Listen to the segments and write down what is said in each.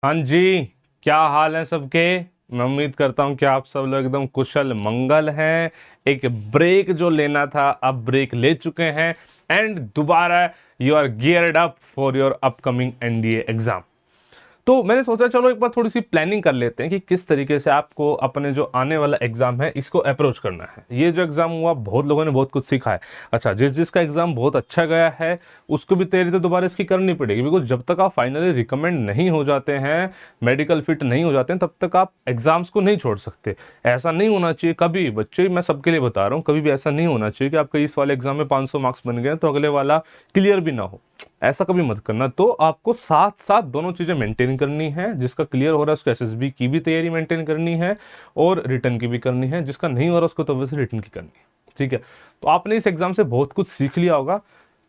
हाँ जी, क्या हाल है सबके। मैं उम्मीद करता हूँ कि आप सब लोग एकदम कुशल मंगल हैं। एक ब्रेक जो लेना था अब ब्रेक ले चुके हैं एंड दोबारा you are geared up for your upcoming NDA exam. तो मैंने सोचा चलो एक बार थोड़ी सी प्लानिंग कर लेते हैं कि किस तरीके से आपको अपने जो आने वाला एग्जाम है इसको अप्रोच करना है। ये जो एग्जाम हुआ बहुत लोगों ने बहुत कुछ सीखा है। अच्छा, जिस जिसका एग्जाम बहुत अच्छा गया है उसको भी तैयारी तो दोबारा इसकी करनी पड़ेगी, बिकॉज जब तक आप फाइनली रिकमेंड नहीं हो जाते हैं, मेडिकल फिट नहीं हो जाते हैं, तब तक आप एग्जाम्स को नहीं छोड़ सकते। ऐसा नहीं होना चाहिए कभी बच्चे, मैं सबके लिए बता रहा हूँ, कभी भी ऐसा नहीं होना चाहिए कि आपका इस वाले एग्जाम में 500 मार्क्स बन गए तो अगले वाला क्लियर भी ना हो। ऐसा कभी मत करना। तो आपको साथ साथ दोनों चीजें मेंटेन करनी है। जिसका क्लियर हो रहा है उसको एसएसबी की भी तैयारी मेंटेन करनी है और रिटर्न की भी करनी है। जिसका नहीं हो रहा उसको तो वैसे रिटर्न की करनी है। ठीक है, तो आपने इस एग्जाम से बहुत कुछ सीख लिया होगा।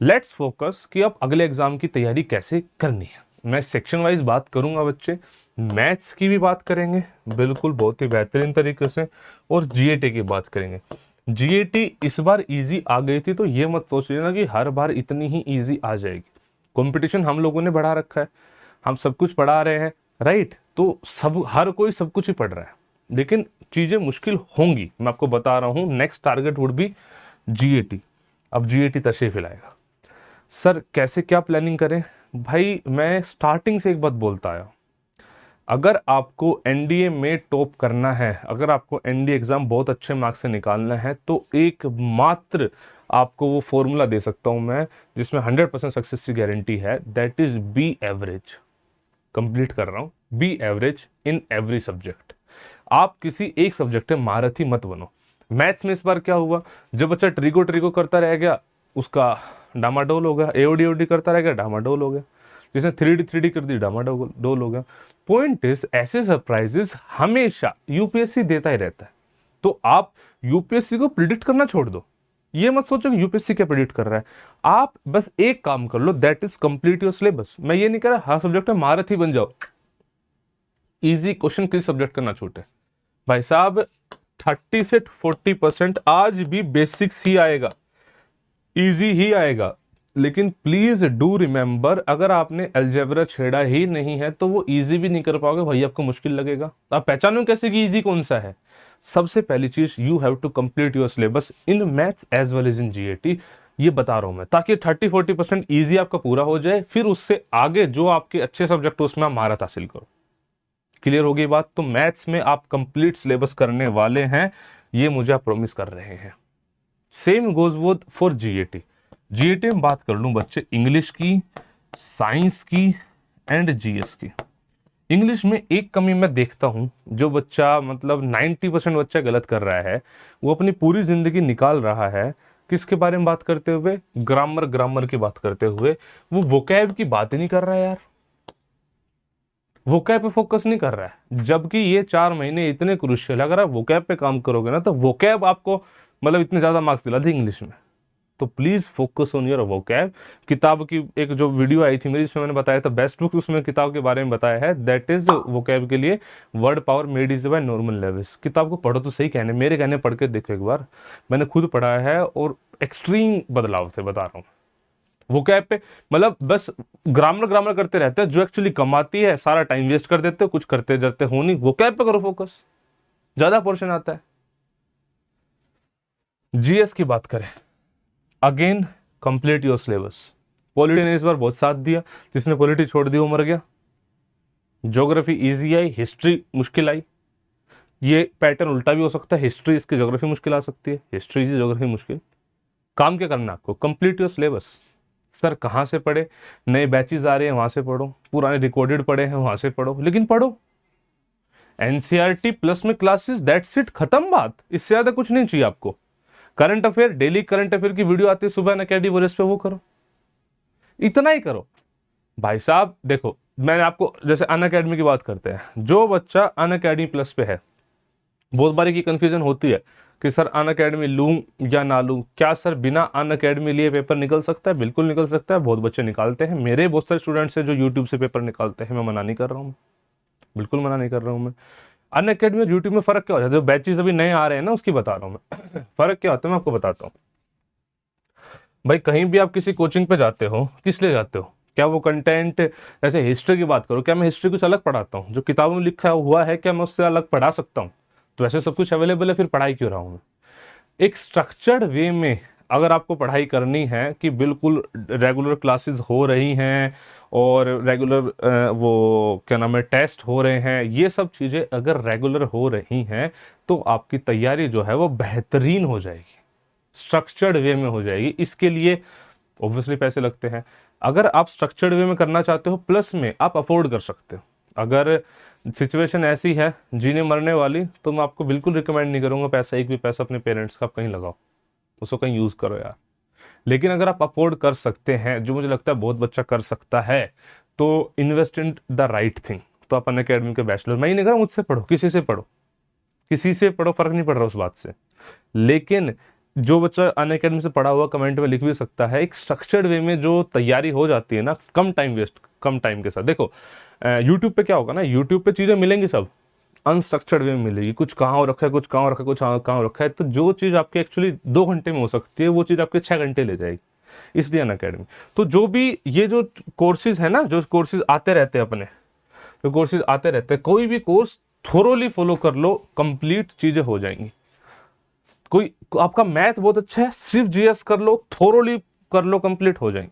लेट्स फोकस कि अब अगले एग्जाम की तैयारी कैसे करनी है। मैं सेक्शन वाइज बात करूंगा बच्चे, मैथ्स की भी बात करेंगे बिल्कुल बहुत ही बेहतरीन तरीके से, और जीएटी की बात करेंगे। जीएटी इस बार इजी आ गई थी तो ये मत सोच लेना कि हर बार इतनी ही इजी आ जाएगी। कंपटीशन हम लोगों ने बढ़ा रखा है, हम सब कुछ पढ़ा रहे हैं, राइट। तो सब हर कोई सब कुछ ही पढ़ रहा है, लेकिन चीजें मुश्किल होंगी, मैं आपको बता रहा हूं। Next target would be GAT. अब जीएटी तशरीफ लाएगा। सर कैसे क्या प्लानिंग करें? भाई मैं स्टार्टिंग से एक बात बोलता आया, अगर आपको एनडीए में टॉप करना है, अगर आपको एनडीए एग्जाम बहुत अच्छे मार्क्स से निकालना है, तो एक मात्र आपको वो फॉर्मूला दे सकता हूं मैं जिसमें 100% सक्सेस की गारंटी है, that is B average. Complete कर रहा हूं, B average in every subject. आप किसी एक सब्जेक्ट में महारथी मत बनो। मैथ्स में इस बार क्या हुआ, जब बच्चा ट्रिको ट्रिको करता रह गया उसका डामाडोल हो गया, एओडी ओडी करता रह गया डामाडोल हो गया, जिसने थ्री डी कर दी डामाडोल हो गया। पॉइंट इज ऐसे सरप्राइजेस हमेशा यूपीएससी देता ही रहता है। तो आप यूपीएससी को प्रिडिक्ट करना छोड़ दो। ये मत सोचो कि यूपीएससी क्या प्रिडिक्ट कर रहा है। आप बस एक काम कर लो, that is complete your syllabus. मैं ये नहीं कह रहा हर सब्जेक्ट में महारथी बन जाओ। इजी क्वेश्चन किसी सब्जेक्ट का ना छूटे भाई साहब। 30 से 40% आज भी बेसिक्स ही आएगा, इजी ही आएगा। लेकिन प्लीज डू रिमेंबर, अगर आपने अलजेब्रा छेड़ा ही नहीं है तो वो इजी भी नहीं कर पाओगे भाई, आपको मुश्किल लगेगा। तो आप पहचानो कैसे कि इजी कौन सा है? सबसे पहली चीज, you have to complete your syllabus in maths as well as in GAT. ये बता रहा हूं मैं, ताकि 30-40% ईजी आपका पूरा हो जाए, फिर उससे आगे जो आपके अच्छे सब्जेक्ट उसमें आप महारत हासिल करो। क्लियर हो गई बात? तो मैथ्स में आप कंप्लीट सिलेबस करने वाले हैं, ये मुझे आप प्रॉमिस कर रहे हैं। सेम गोज वो फॉर जीएटी। जीएटी में बात कर लूं बच्चे, इंग्लिश की, साइंस की एंड जीएस की। इंग्लिश में एक कमी मैं देखता हूं, जो बच्चा मतलब 90% बच्चा गलत कर रहा है, वो अपनी पूरी जिंदगी निकाल रहा है किसके बारे में बात करते हुए? ग्रामर की बात करते हुए। वो वोकैब की बात ही नहीं कर रहा है यार, वोकैब पे फोकस नहीं कर रहा है। जबकि ये 4 महीने इतने क्रुशियल, अगर आप वोकैब पे काम करोगे ना तो वोकैब आपको मतलब इतने ज्यादा मार्क्स दिला थे इंग्लिश में। तो please focus on your vocab. किताब की एक जो वीडियो आई थी मेरी, जिसमें मैंने बताया था बेस्ट बुक, उसमें किताब के बारे में बताया है, दैट इज वोकैब के लिए word power made is by Norman Lewis. किताब को पढ़ो तो सही, कहने मेरे कहने पढ़ के देखो एक बार, मैंने खुद पढ़ा है और एक्सट्रीम बदलाव थे, बता रहा हूँ। वोकैब पे मतलब बस ग्रामर करते रहते हैं, जो एक्चुअली कमाती है सारा टाइम वेस्ट कर देते हो, कुछ करते जाते हो नहीं। वोकैब पे करो फोकस, ज्यादा पोर्शन आता है। जीएस की बात करें, again complete your syllabus. Polity ने इस बार बहुत साथ दिया, जिसने पॉलिटी छोड़ दी वो मर गया। ज्योग्राफी इजी आई, हिस्ट्री मुश्किल आई। ये पैटर्न उल्टा भी हो सकता है, हिस्ट्री इसकी ज्योग्राफी मुश्किल आ सकती है, हिस्ट्री इजी ज्योग्राफी मुश्किल। काम क्या करना है आपको? Complete your syllabus. सर कहाँ से पढ़े? नए बैचेस आ रहे हैं वहां से पढ़ो, पुराने रिकॉर्डेड पढ़े हैं वहां से पढ़ो, लेकिन पढ़ो। एनसीईआरटी प्लस में क्लासेस, दैट्स इट, खत्म बात। इससे ज्यादा कुछ नहीं चाहिए आपको। Current affair, daily current affair की वीडियो आती है सुबह अनअकैडमी वॉरियर्स पे, वो करो, इतना ही करो भाई साहब। देखो मैंने आपको, जैसे अनअकैडमी की बात करते हैं, जो बच्चा अनअकैडमी प्लस पे है, बहुत बारी की कंफ्यूजन होती है कि सर अनअकैडमी लूं या ना लूं। क्या सर बिना अनअकैडमी लिए पेपर निकल सकता है? बिल्कुल निकल सकता है, बहुत बच्चे निकालते हैं। मेरे बहुत सारे स्टूडेंट्स हैं जो यूट्यूब से पेपर निकालते हैं, मैं मना नहीं कर रहा हूँ, बिल्कुल मना नहीं कर रहा हूँ मैं। अनअकैडमी और यूट्यूब में फर्क क्या हो जाता है? जो बैचेस अभी नए आ रहे हैं ना, उसकी बता रहा हूँ मैं। फर्क क्या होता है मैं आपको बताता हूँ। भाई कहीं भी आप किसी कोचिंग पे जाते हो, किस लिए जाते हो? क्या वो कंटेंट, जैसे हिस्ट्री की बात करो, क्या मैं हिस्ट्री कुछ अलग पढ़ाता हूँ? जो किताबों में लिखा हुआ है क्या मैं उससे अलग पढ़ा सकता हूँ? तो ऐसे सब कुछ अवेलेबल है, फिर पढ़ाई क्यों रहा हूँ मैं? एक स्ट्रक्चर्ड वे में अगर आपको पढ़ाई करनी है कि बिल्कुल रेगुलर क्लासेस हो रही हैं और रेगुलर वो क्या नाम है टेस्ट हो रहे हैं, ये सब चीज़ें अगर रेगुलर हो रही हैं तो आपकी तैयारी जो है वो बेहतरीन हो जाएगी, स्ट्रक्चर्ड वे में हो जाएगी। इसके लिए ऑब्वियसली पैसे लगते हैं। अगर आप स्ट्रक्चर्ड वे में करना चाहते हो प्लस में आप अफोर्ड कर सकते हो, अगर सिचुएशन ऐसी है जीने मरने वाली, तो मैं आपको बिल्कुल रिकमेंड नहीं करूंगा पैसा, एक भी पैसा अपने पेरेंट्स का आप कहीं लगाओ, उसको कहीं यूज़ करो यार। लेकिन अगर आप अफोर्ड कर सकते हैं, जो मुझे लगता है बहुत बच्चा कर सकता है, तो invest in the right thing. तो आप अनअकैडमी के बैचलर, मैं ही नहीं कह रहा मुझसे पढ़ो, किसी से पढ़ो, किसी से पढ़ो, फर्क नहीं पड़ रहा उस बात से। लेकिन जो बच्चा अनअकैडमी से पढ़ा हुआ कमेंट में लिख भी सकता है, एक स्ट्रक्चर्ड वे में जो तैयारी हो जाती है ना, कम टाइम वेस्ट, कम टाइम के साथ। देखो यूट्यूब पे क्या होगा ना, यूट्यूब पे चीज़ें मिलेंगी सब अनस्ट्रक्चर्ड वे में मिलेगी, कुछ कहाँ रखा है, कुछ कहाँ रखा है, कुछ कहाँ रखा है। तो जो चीज़ आपके एक्चुअली 2 घंटे में हो सकती है, वो चीज़ आपके 6 घंटे ले जाएगी, इसलिए अनअकैडमी। तो जो भी ये जो कोर्सेज है ना, जो कोर्सेज आते रहते हैं अपने, जो कोर्सेज आते रहते हैं, कोई भी कोर्स थोरोली फॉलो कर लो, कंप्लीट चीज़ें हो जाएंगी। कोई आपका मैथ बहुत अच्छा है, सिर्फ जीएस कर लो, थोरोली कर लो, कंप्लीट हो जाएंगी।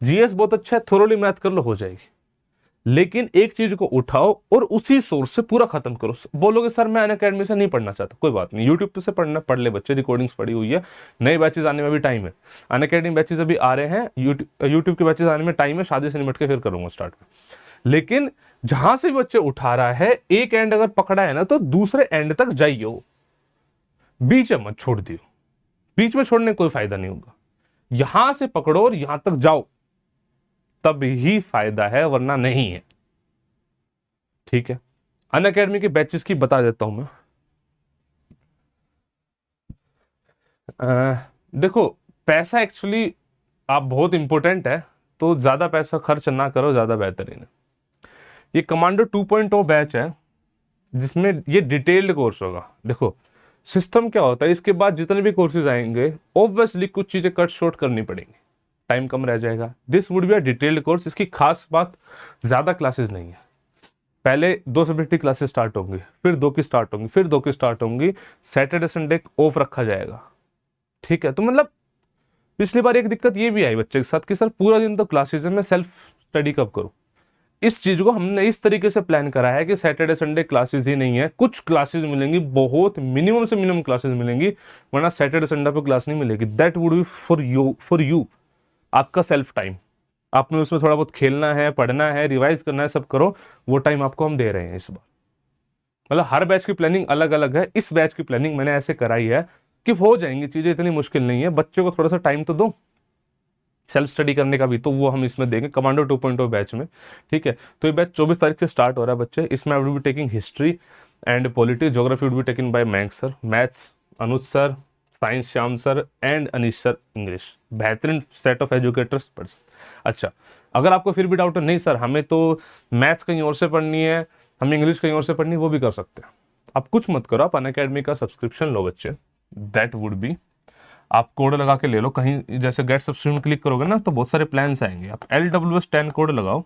जीएस बहुत अच्छा है, थोरोली मैथ कर लो, हो जाएगी। लेकिन एक चीज को उठाओ और उसी सोर्स से पूरा खत्म करो। बोलोगे सर मैं अनअकैडमी से नहीं पढ़ना चाहता, कोई बात नहीं, यूट्यूब से पढ़ना, पढ़ ले बच्चे, रिकॉर्डिंग्स पड़ी हुई है, नए बैचेस आने में भी टाइम है, अनअकैडमी बैचेस अभी आ रहे हैं, यूट्यूब के बैचेस आने में टाइम है, शादी से निपट के फिर करूंगा स्टार्ट में। लेकिन जहां से बच्चे उठा रहा है, एक एंड अगर पकड़ा है ना, तो दूसरे एंड तक जाइए, बीच में मत छोड़ दियो, बीच में छोड़ने कोई फायदा नहीं होगा। यहां से पकड़ो और यहां तक जाओ, तब ही फायदा है, वरना नहीं है। ठीक है, अनअकैडमी के बैचेस की बता देता हूं मैं। देखो, पैसा एक्चुअली आप बहुत इंपॉर्टेंट है, तो ज्यादा पैसा खर्च ना करो, ज्यादा बेहतरीन है। ये कमांडो 2.0 बैच है, जिसमें ये डिटेल्ड कोर्स होगा। देखो सिस्टम क्या होता है, इसके बाद जितने भी कोर्सेज आएंगे ऑब्वियसली कुछ चीजें कट शॉर्ट करनी पड़ेंगी, टाइम कम रह जाएगा। This would be a detailed course. इसकी खास बात, ज्यादा क्लासेस नहीं है, पहले 2 सब्जेक्ट की क्लासेस स्टार्ट होंगी, फिर 2 की स्टार्ट होंगी, फिर 2 की स्टार्ट होंगी, सैटरडे संडे ऑफ रखा जाएगा। ठीक है, तो मतलब पिछली बार एक दिक्कत ये भी आई बच्चे के साथ कि सर पूरा दिन तो क्लासेस है, मैं सेल्फ स्टडी कब करूं। इस चीज को हमने इस तरीके से प्लान करा है कि सैटरडे संडे क्लासेस ही नहीं है, कुछ क्लासेस मिलेंगी, बहुत मिनिमम से मिनिमम क्लासेस मिलेंगी, वरना सैटरडे संडे पे क्लास नहीं मिलेगी। That would be for you, आपका सेल्फ टाइम। आपने उसमें थोड़ा बहुत खेलना है, पढ़ना है, रिवाइज करना है, सब करो, वो टाइम आपको हम दे रहे हैं इस बार। मतलब हर बैच की प्लानिंग अलग अलग है, इस बैच की प्लानिंग मैंने ऐसे कराई है कि हो जाएंगी चीजें, इतनी मुश्किल नहीं है, बच्चे को थोड़ा सा टाइम तो दो सेल्फ स्टडी करने का भी, तो वो हम इसमें देंगे कमांडो 2.0 बैच में। ठीक है, तो ये बैच 24 तारीख से स्टार्ट हो रहा है बच्चे। इसमें I will be taking history and polity, geography will be taking by Mayank sir, maths Anuj sir, science Shyam sir and Anish sir, English. बेहतरीन सेट ऑफ एजुकेटर्स। अच्छा, अगर आपको फिर भी डाउट है, नहीं सर हमें तो मैथ्स कहीं और से पढ़नी है, हमें इंग्लिश कहीं और से पढ़नी है, वो भी कर सकते हैं। आप कुछ मत करो, आप अनअकैडमी का सब्सक्रिप्शन लो बच्चे, दैट वुड बी, आप कोड लगा के ले लो कहीं, जैसे गेट सब्सक्रिप्शन क्लिक करोगे ना तो बहुत सारे प्लान्स आएंगे, आप LWS10 कोड लगाओ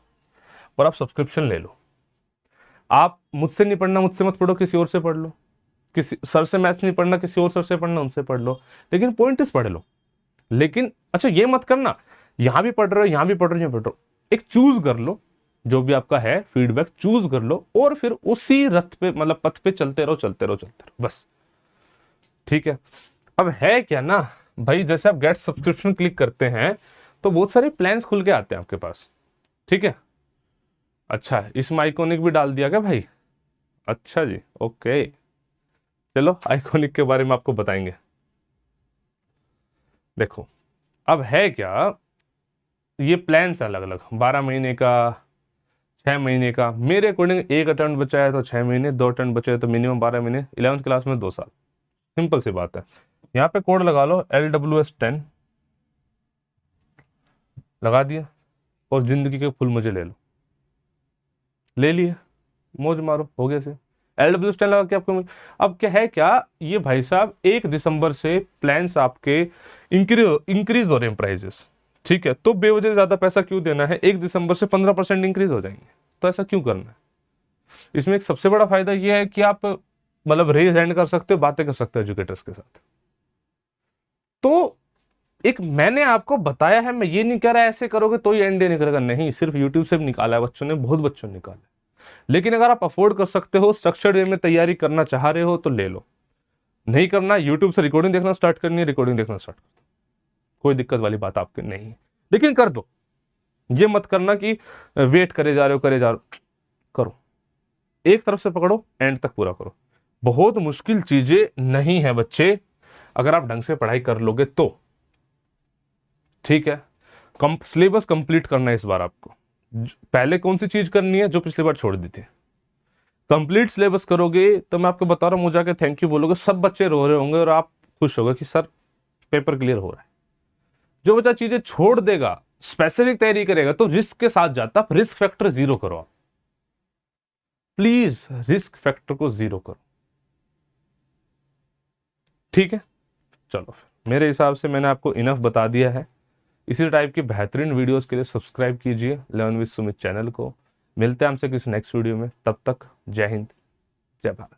और आप सब्सक्रिप्शन ले लो। आप मुझसे नहीं पढ़ना, मुझसे मत पढ़ो, किसी और से पढ़ लो, किसी सर से मैथ्स नहीं पढ़ना, किसी और सर से पढ़ना, उनसे पढ़ लो, लेकिन पॉइंट इस पढ़ लो। लेकिन अच्छा ये मत करना यहां भी पढ़ रहे हो, यहां भी पढ़ रहे हो, यहां पढ़ रहे हो, एक चूज कर लो, जो भी आपका है फीडबैक चूज कर लो, और फिर उसी रथ पे मतलब पथ पे चलते रहो, चलते रहो, चलते रहो, बस। ठीक है, अब है क्या ना भाई, जैसे आप गेट सब्सक्रिप्शन क्लिक करते हैं तो बहुत सारे प्लान्स खुल के आते हैं आपके पास। ठीक है, अच्छा इसमें आइकॉनिक भी डाल दिया क्या भाई? अच्छा जी, ओके, चलो आइकॉनिक के बारे में आपको बताएंगे। देखो अब है क्या, ये प्लान्स अलग अलग, 12 महीने का, 6 महीने का। मेरे अकॉर्डिंग एक अटेम्प्ट बचा है तो 6 महीने, 2 अटेम्प्ट बचे तो मिनिमम 12 महीने, 11th क्लास में 2 साल, सिंपल सी बात है। यहाँ पे कोड लगा लो LWS10, लगा दिया, और जिंदगी के फुल मजे ले लो, ले लिए, मौज मारो, हो गया से। LWS10 लगा के आपको अब क्या है क्या, ये भाई साहब 1 दिसंबर से प्लान्स आपके इंक्रीज हो रहे हैं प्राइजेस। ठीक है, तो बेवजह ज्यादा पैसा क्यों देना है? 1 दिसंबर से 15% इंक्रीज हो जाएंगे, तो ऐसा क्यों करना है? इसमें एक सबसे बड़ा फायदा यह है कि आप मतलब रेज एंड कर सकते हो, बातें कर सकते हो एजुकेटर्स के साथ। तो एक मैंने आपको बताया है, मैं ये नहीं कह रहा ऐसे करोगे तो ये एनडीए नहीं करेगा, नहीं, सिर्फ यूट्यूब से भी निकाला है बच्चों ने, बहुत बच्चों ने निकाला है। लेकिन अगर आप अफोर्ड कर सकते हो, स्ट्रक्चर्ड वे में तैयारी करना चाह रहे हो तो ले लो, नहीं करना यूट्यूब से रिकॉर्डिंग देखना स्टार्ट करनी है, रिकॉर्डिंग देखना स्टार्ट कर दो, कोई दिक्कत वाली बात आपके नहीं है। लेकिन कर दो, ये मत करना कि वेट करे जा रहे हो, करे जा रहे हो, करो, एक तरफ से पकड़ो, एंड तक पूरा करो। बहुत मुश्किल चीजें नहीं है बच्चे, अगर आप ढंग से पढ़ाई कर लोगे तो। ठीक है, सिलेबस कंप्लीट करना है इस बार आपको। पहले कौन सी चीज करनी है जो पिछली बार छोड़ दी थी? कंप्लीट सिलेबस करोगे तो मैं आपको बता रहा हूं, मुझे जाके थैंक यू बोलोगे, सब बच्चे रो रहे होंगे और आप खुश होगे कि सर पेपर क्लियर हो रहा है। जो बच्चा चीजें छोड़ देगा, स्पेसिफिक तैयारी करेगा, तो रिस्क के साथ जाता, आप रिस्क फैक्टर 0 करो। आप प्लीज रिस्क फैक्टर को 0 करो, ठीक है? चलो फिर, मेरे हिसाब से मैंने आपको इनफ बता दिया है। इसी टाइप की बेहतरीन वीडियोस के लिए सब्सक्राइब कीजिए लर्न विद सुमित चैनल को। मिलते हैं हमसे किसी नेक्स्ट वीडियो में, तब तक जय हिंद, जय भारत।